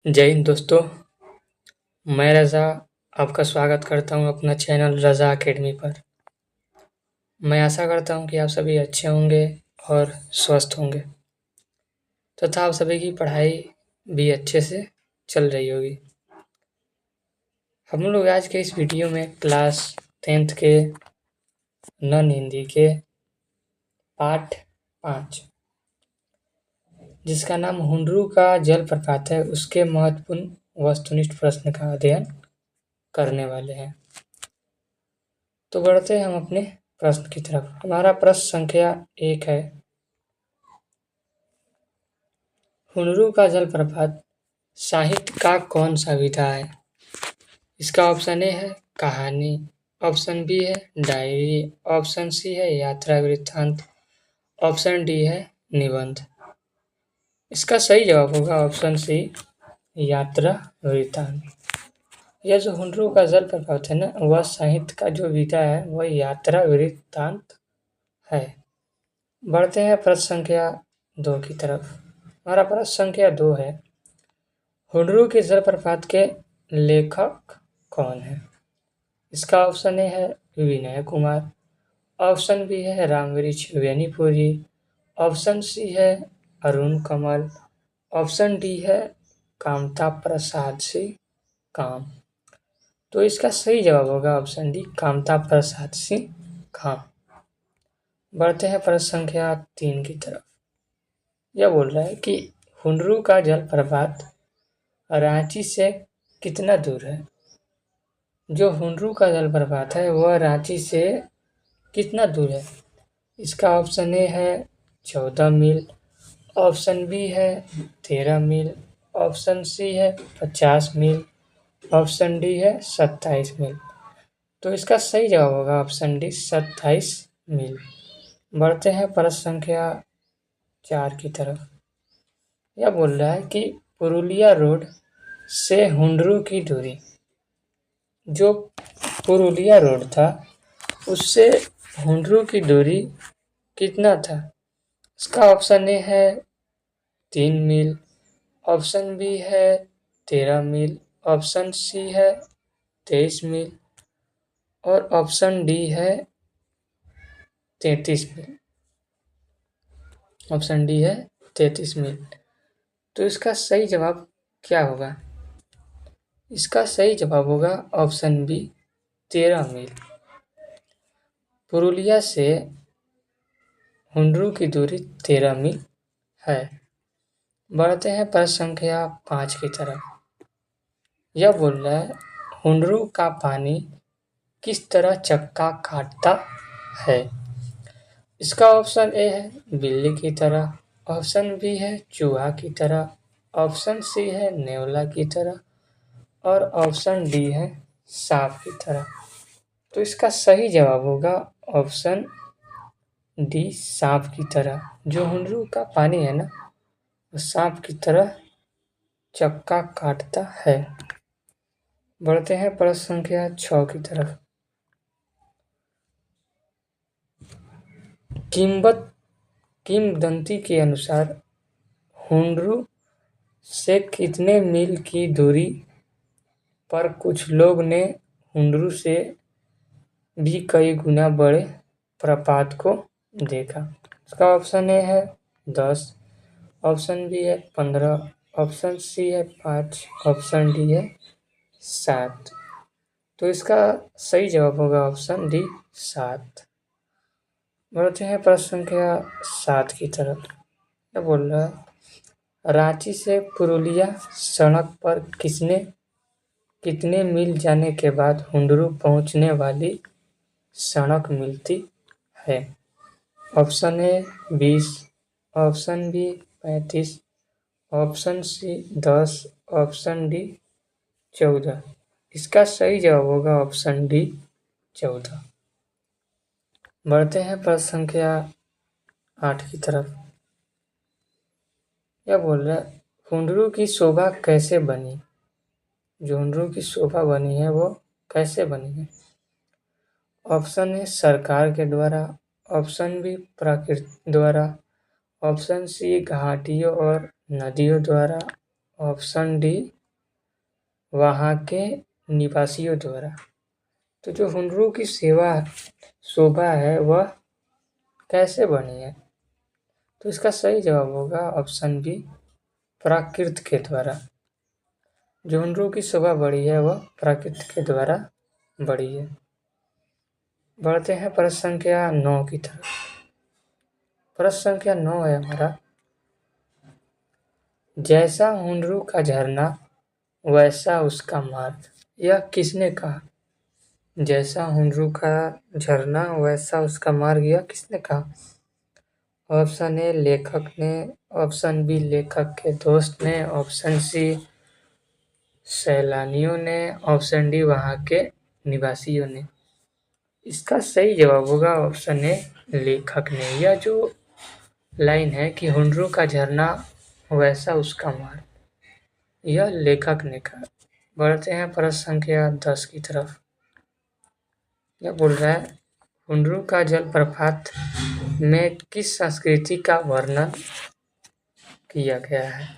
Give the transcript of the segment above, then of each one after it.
जय हिंद दोस्तों, मैं रज़ा आपका स्वागत करता हूँ अपना चैनल रज़ा अकेडमी पर। मैं आशा करता हूँ कि आप सभी अच्छे होंगे और स्वस्थ होंगे तथा आप सभी की पढ़ाई भी अच्छे से चल रही होगी। हम लोग आज के इस वीडियो में क्लास 10th के नॉन हिंदी के पाठ 5 जिसका नाम हुंडरू का जलप्रपात है, उसके महत्वपूर्ण वस्तुनिष्ठ प्रश्न का अध्ययन करने वाले हैं। तो बढ़ते हैं हम अपने प्रश्न की तरफ। हमारा प्रश्न संख्या 1 है, हुंडरू का जलप्रपात साहित्य का कौन सा विधा है? इसका ऑप्शन ए है कहानी, ऑप्शन बी है डायरी, ऑप्शन सी है यात्रा वृत्तांत, ऑप्शन डी है निबंध। इसका सही जवाब होगा ऑप्शन सी, यात्रा वृत्तांत। यह जो हुंडरू का जलप्रपात है ना, वह साहित्य का जो विधा है वह यात्रा वृत्तांत है। बढ़ते हैं प्रश्न संख्या 2 की तरफ। हमारा प्रश्न संख्या 2 है, हुंडरू के जलप्रपात के लेखक कौन है? इसका ऑप्शन ए है विनय कुमार, ऑप्शन बी है रामवृक्ष वेनीपुरी, ऑप्शन सी है अरुण कमल, ऑप्शन डी है कामता प्रसाद सी काम। तो इसका सही जवाब होगा ऑप्शन डी, कामता प्रसाद सी काम। बढ़ते हैं प्रश्न संख्या 3 की तरफ। यह बोल रहा है कि हुंडरू का जलप्रपात रांची से कितना दूर है? जो हुंडरू का जलप्रपात है वह रांची से कितना दूर है? इसका ऑप्शन ए है 14 मील, ऑप्शन बी है 13 मील, ऑप्शन सी है 50 मील, ऑप्शन डी है 27 मील। तो इसका सही जवाब होगा ऑप्शन डी, 27 मील। बढ़ते हैं प्रश्न संख्या 4 की तरफ। यह बोल रहा है कि पुरुलिया रोड से हुंडरू की दूरी, जो पुरुलिया रोड था उससे हुंडरू की दूरी कितना था? इसका ऑप्शन ए है 3 मील, ऑप्शन बी है 13 मील, ऑप्शन सी है 23 मील और ऑप्शन डी है 33 मील। ऑप्शन डी है 33 मील। तो इसका सही जवाब क्या होगा? इसका सही जवाब होगा ऑप्शन बी, 13 मील। पुरुलिया से हुंडरू की दूरी 13 मील है। बढ़ते हैं प्रश्न संख्या 5 की तरफ। यह बोल रहा है, हुंडरू का पानी किस तरह चक्का काटता है? इसका ऑप्शन ए है बिल्ली की तरह, ऑप्शन बी है चूहा की तरह, ऑप्शन सी है नेवला की तरह और ऑप्शन डी है सांप की तरह। तो इसका सही जवाब होगा ऑप्शन डी, सांप की तरह। जो हुंडरू का पानी है ना, वो सांप की तरह चक्का काटता है। बढ़ते हैं प्रश्न संख्या 6 की तरफ। किंवदंती के अनुसार हुंडरू से कितने मील की दूरी पर कुछ लोग ने हुंडरू से भी कई गुना बड़े प्रपात को देखा? इसका ऑप्शन ए है 10, ऑप्शन बी है 15, ऑप्शन सी है 5, ऑप्शन डी है 7। तो इसका सही जवाब होगा ऑप्शन डी, 7। बढ़ते हैं प्रश्न संख्या 7 की तरफ। क्या बोल रहा है, रांची से पुरुलिया सड़क पर कितने मील जाने के बाद हुंडरू पहुंचने वाली सड़क मिलती है? Option A 20, option B 35, option C 10, option D 14। इसका सही जवाब होगा ऑप्शन डी, 14। बढ़ते हैं प्रश्न संख्या 8 की तरफ। यह बोल रहा है, हुंडरू की शोभा कैसे बनी? जो हुंडरू की शोभा बनी है वो कैसे बनी है? ऑप्शन ए सरकार के द्वारा, ऑप्शन बी प्रकृति द्वारा, ऑप्शन सी घाटियों और नदियों द्वारा, ऑप्शन डी वहाँ के निवासियों द्वारा। तो जो हुनरू की शोभा है वह कैसे बनी है? तो इसका सही जवाब होगा ऑप्शन बी, प्राकृत के द्वारा। जो हुनरू की शोभा बढ़ी है वह प्राकृत के द्वारा बढ़ी है। बढ़ते हैं प्रश्न संख्या 9 की तरफ। प्रश्न संख्या 9 है हमारा, जैसा हुनरू का झरना वैसा उसका मार्ग, यह किसने कहा? जैसा हुनरू का झरना वैसा उसका मार्ग, यह किसने कहा? ऑप्शन ए लेखक ने, ऑप्शन बी लेखक के दोस्त ने, ऑप्शन सी सैलानियों ने, ऑप्शन डी वहाँ के निवासियों ने। इसका सही जवाब होगा ऑप्शन ए लेखक ने। यह जो लाइन है कि हुनरू का झरना वैसा उसका मार्ग, यह लेखक ने कहा। बढ़ते हैं प्रश्न संख्या 10 की तरफ। यह बोल रहा है, हुनरू का जलप्रपात में किस संस्कृति का वर्णन किया गया है?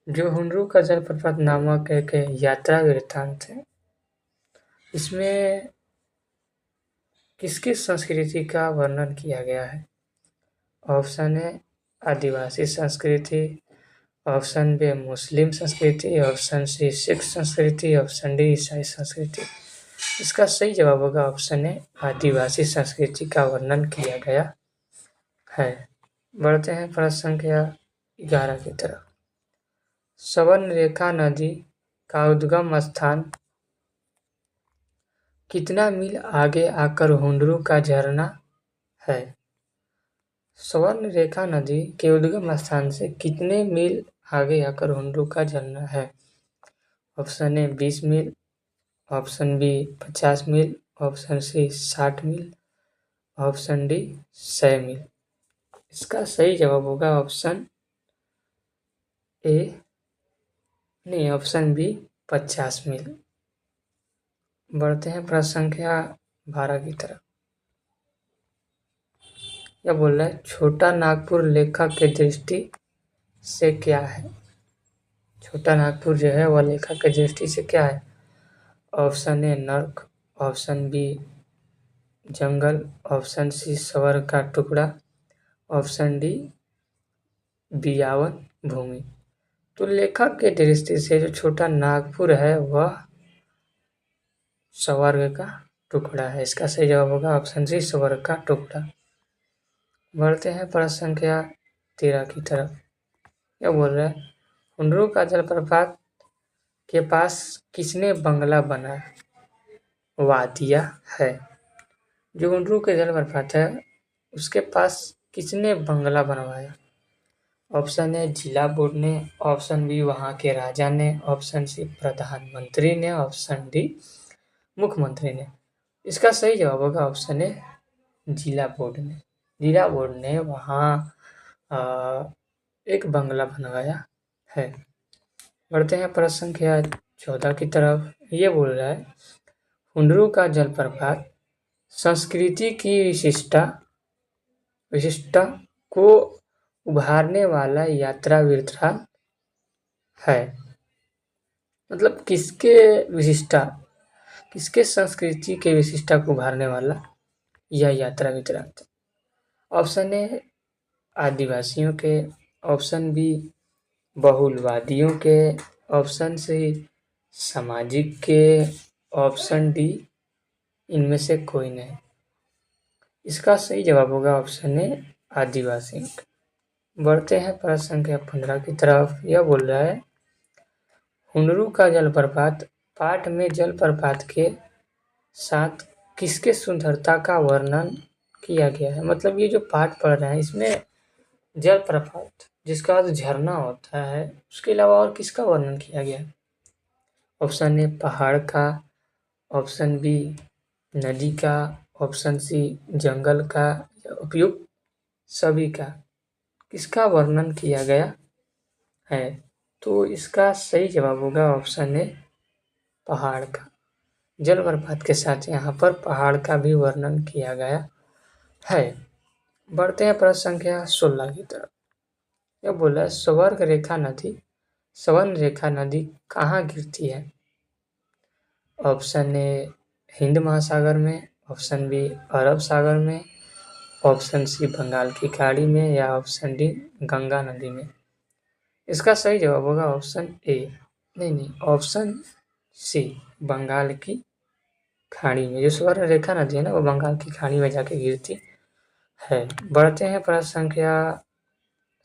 जो हुनरू का जलप्रपात नामक एक यात्रा वृत्तांत है, इसमें किसकी संस्कृति का वर्णन किया गया है? ऑप्शन ए आदिवासी संस्कृति, ऑप्शन बी मुस्लिम संस्कृति, ऑप्शन सी सिख संस्कृति, ऑप्शन डी ईसाई संस्कृति। इसका सही जवाब होगा ऑप्शन ए आदिवासी संस्कृति का वर्णन किया गया है। बढ़ते हैं प्रश्न संख्या 11 की तरफ। स्वर्णरेखा नदी का उद्गम स्थान कितना मील आगे आकर हुनरू का झरना है? स्वर्णरेखा नदी के उद्गम स्थान से कितने मील आगे आकर हुनरू का झरना है? ऑप्शन ए 20 मील, ऑप्शन बी 50 मील, ऑप्शन सी 60 मील, ऑप्शन डी 100 मील। इसका सही जवाब होगा ऑप्शन ऑप्शन बी 50 मील। बढ़ते हैं प्रश्न संख्या 12 की तरफ। यह बोल रहा है, छोटा नागपुर लेखक की दृष्टि से क्या है? छोटा नागपुर जो है वह लेखक की दृष्टि से क्या है? ऑप्शन ए नर्क, ऑप्शन बी जंगल, ऑप्शन सी स्वर्ग का टुकड़ा, ऑप्शन डी बियावन भूमि। तो लेखक के दृष्टि से जो छोटा नागपुर है वह स्वर्ग का टुकड़ा है। इसका सही जवाब होगा ऑप्शन सी स्वर्ग का टुकड़ा। बढ़ते हैं प्रश्न संख्या 13 की तरफ। यह बोल रहा है, हुनरू का जलप्रपात के पास किसने बंगला बना दिया है? जो हुनरू के जलप्रपात है उसके पास किसने बंगला बनवाया? ऑप्शन ए जिला बोर्ड ने, ऑप्शन बी वहाँ के राजा ने, ऑप्शन सी प्रधानमंत्री ने, ऑप्शन डी मुख्यमंत्री ने। इसका सही जवाब होगा ऑप्शन ए जिला बोर्ड ने। जिला बोर्ड ने वहाँ एक बंगला बनवाया है। बढ़ते हैं प्रश्न संख्या 14 की तरफ। ये बोल रहा है, हुनरू का जलप्रपात संस्कृति की विशिष्टता को उभारने वाला यात्रा वृत्तांत है। मतलब किसके संस्कृति के विशिष्टता को उभारने वाला यह यात्रा वृत्तांत? ऑप्शन ए आदिवासियों के, ऑप्शन बी बहुलवादियों के, ऑप्शन सी सामाजिक के, ऑप्शन डी इनमें से कोई नहीं। इसका सही जवाब होगा ऑप्शन ए आदिवासियों के। बढ़ते हैं प्रश्न संख्या 15 की तरफ। यह बोल रहा है, हुनरू का जलप्रपात पाठ में जलप्रपात के साथ किसके सुंदरता का वर्णन किया गया है? मतलब ये जो पाठ पढ़ रहे हैं इसमें जलप्रपात जिसका अर्थ झरना होता है उसके अलावा और किसका वर्णन किया गया है? ऑप्शन ए पहाड़ का, ऑप्शन बी नदी का, ऑप्शन सी जंगल का, उपयुक्त सभी का। किसका वर्णन किया गया है? तो इसका सही जवाब होगा ऑप्शन ए पहाड़ का। जलप्रपात के साथ यहाँ पर पहाड़ का भी वर्णन किया गया है। बढ़ते हैं प्रश्न संख्या 16 की तरफ। यह बोला, स्वर्ग रेखा नदी स्वर्णरेखा नदी कहाँ गिरती है? ऑप्शन ए हिंद महासागर में, ऑप्शन बी अरब सागर में, ऑप्शन सी बंगाल की खाड़ी में या ऑप्शन डी गंगा नदी में। इसका सही जवाब होगा ऑप्शन ए, नहीं, ऑप्शन सी बंगाल की खाड़ी में। जो स्वर्ण रेखा नदी है ना, वो बंगाल की खाड़ी में जाके गिरती है। बढ़ते हैं प्रश्न संख्या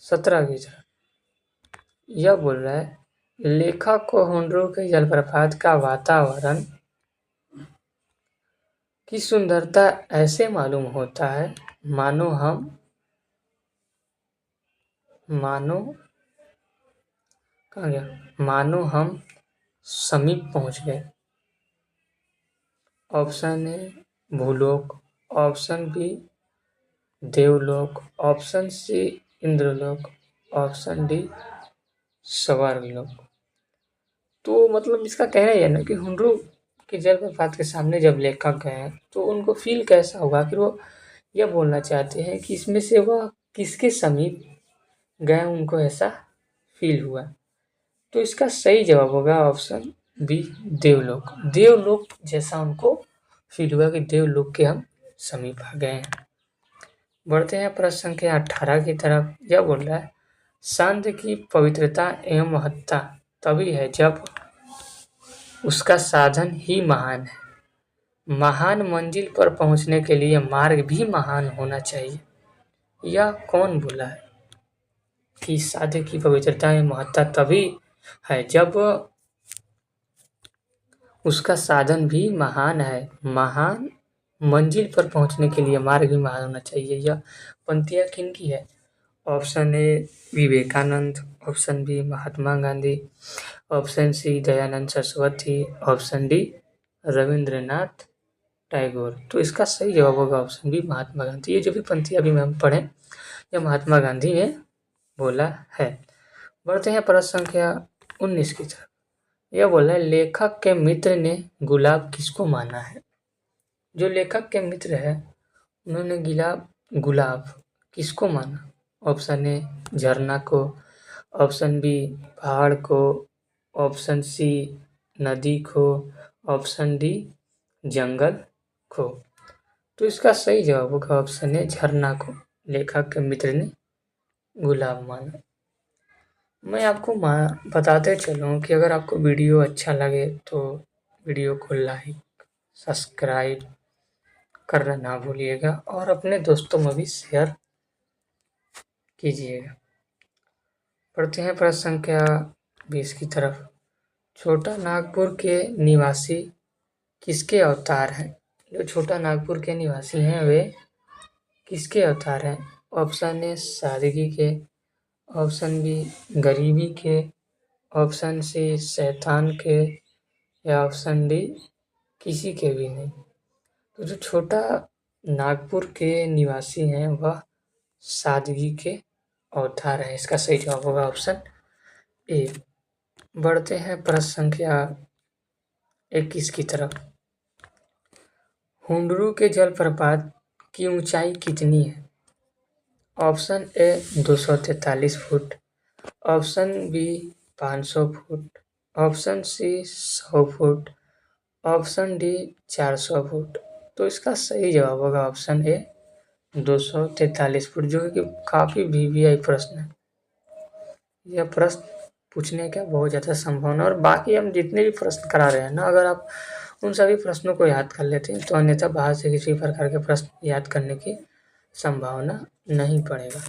17 की तरफ। यह बोल रहा है, लेखक को हुंडरू के जलप्रपात का वातावरण की सुंदरता ऐसे मालूम होता है मानो हम समीप पहुंच गए। ऑप्शन ए भूलोक, ऑप्शन बी देवलोक, ऑप्शन सी इंद्रलोक, ऑप्शन डी स्वर्गलोक। तो मतलब इसका कहना यह है ना कि हुंडरू के जलप्रपात के सामने जब लेखक गए तो उनको फील कैसा होगा, कि वो यह बोलना चाहते हैं कि इसमें से वह किसके समीप गए, उनको ऐसा फील हुआ। तो इसका सही जवाब होगा ऑप्शन बी देवलोक। देवलोक जैसा उनको फील हुआ कि देवलोक के हम समीप आ गए हैं। बढ़ते हैं प्रश्न संख्या 18 की तरफ। यह बोल रहा है, सांध्य की पवित्रता एवं महत्ता तभी है जब उसका साधन ही महान है। महान मंजिल पर पहुंचने के लिए मार्ग भी महान होना चाहिए। यह कौन बोला है कि साध्य की पवित्रता एवं महत्ता तभी है जब उसका साधन भी महान है। महान मंजिल पर पहुंचने के लिए मार्ग भी महान होना चाहिए। यह पंक्तियाँ किनकी है? Option A Vivekananda, option B Mahatma Gandhi, option C Dayananda Saraswati, option D Rabindranath Tagore. तो इसका सही जवाब होगा ऑप्शन बी महात्मा गांधी। ये जो भी पंक्ति अभी हम पढ़े, यह महात्मा गांधी ने बोला है। बढ़ते हैं प्रश्न संख्या 19 की तरफ। यह बोला है, लेखक के मित्र ने गुलाब किसको माना है? जो लेखक के मित्र है उन्होंने गुलाब किसको माना? ऑप्शन ए झरना को, ऑप्शन बी पहाड़ को, ऑप्शन सी नदी को, ऑप्शन डी जंगल को। तो इसका सही जवाब होगा ऑप्शन ए झरना को। लेखक के मित्र ने गुलाब माना। मैं आपको बताते चलूँ कि अगर आपको वीडियो अच्छा लगे तो वीडियो को लाइक सब्सक्राइब करना ना भूलिएगा और अपने दोस्तों में भी शेयर कीजिएगा। पढ़ते हैं प्रश्न संख्या 20 की तरफ। छोटा नागपुर के निवासी किसके अवतार हैं? जो छोटा नागपुर के निवासी हैं वे किसके अवतार हैं? ऑप्शन ए सादगी के, ऑप्शन बी गरीबी के, ऑप्शन सी शैतान के या ऑप्शन डी किसी के भी नहीं। तो जो छोटा नागपुर के निवासी हैं वह सादगी के अवतार हैं। इसका सही जवाब होगा ऑप्शन ए। बढ़ते हैं प्रश्न संख्या 21 की तरफ। हुंडरू के जलप्रपात की ऊंचाई कितनी है? ऑप्शन ए 243 फुट, ऑप्शन बी 500 फुट, ऑप्शन सी 100 फुट, ऑप्शन डी 400 फुट। तो इसका सही जवाब होगा ऑप्शन ए 243 फुट, जो कि काफ़ी वीवीआई प्रश्न है। यह प्रश्न पूछने का बहुत ज़्यादा संभावना, और बाकी हम जितने भी प्रश्न करा रहे हैं ना, अगर आप उन सभी प्रश्नों को याद कर लेते हैं तो अन्यथा बाहर से किसी प्रकार के प्रश्न याद करने की संभावना नहीं पड़ेगा।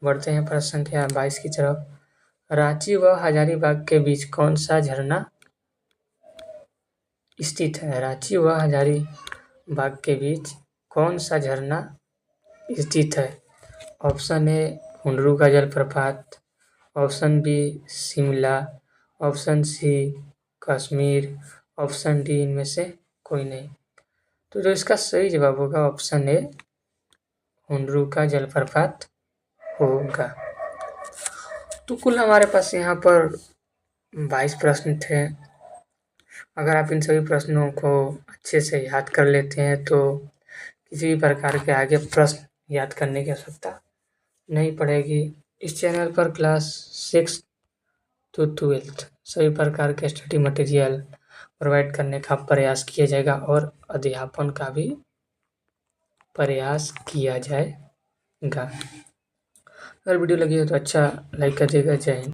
बढ़ते हैं प्रश्न संख्या 22 की तरफ। रांची व हजारीबाग के बीच कौन सा झरना स्थित है? रांची व हजारीबाग के बीच कौन सा झरना स्थित है? ऑप्शन ए हुंडरू का जलप्रपात, option B Shimla, option C Kashmir, option D इनमें से कोई नहीं। तो जो इसका सही जवाब होगा ऑप्शन ए हुंडरू का जलप्रपात होगा। तो कुल हमारे पास यहाँ पर 22 प्रश्न थे। अगर आप इन सभी प्रश्नों को अच्छे से याद कर लेते हैं तो किसी भी प्रकार के आगे प्रश्न याद करने की आवश्यकता नहीं पड़ेगी। इस चैनल पर क्लास 6 टू 12th सभी प्रकार के स्टडी मटेरियल प्रोवाइड करने का प्रयास किया जाएगा और अध्यापन का भी प्रयास किया जाएगा। अगर वीडियो लगी हो तो अच्छा लाइक कर दीजिएगा। जय हिंद।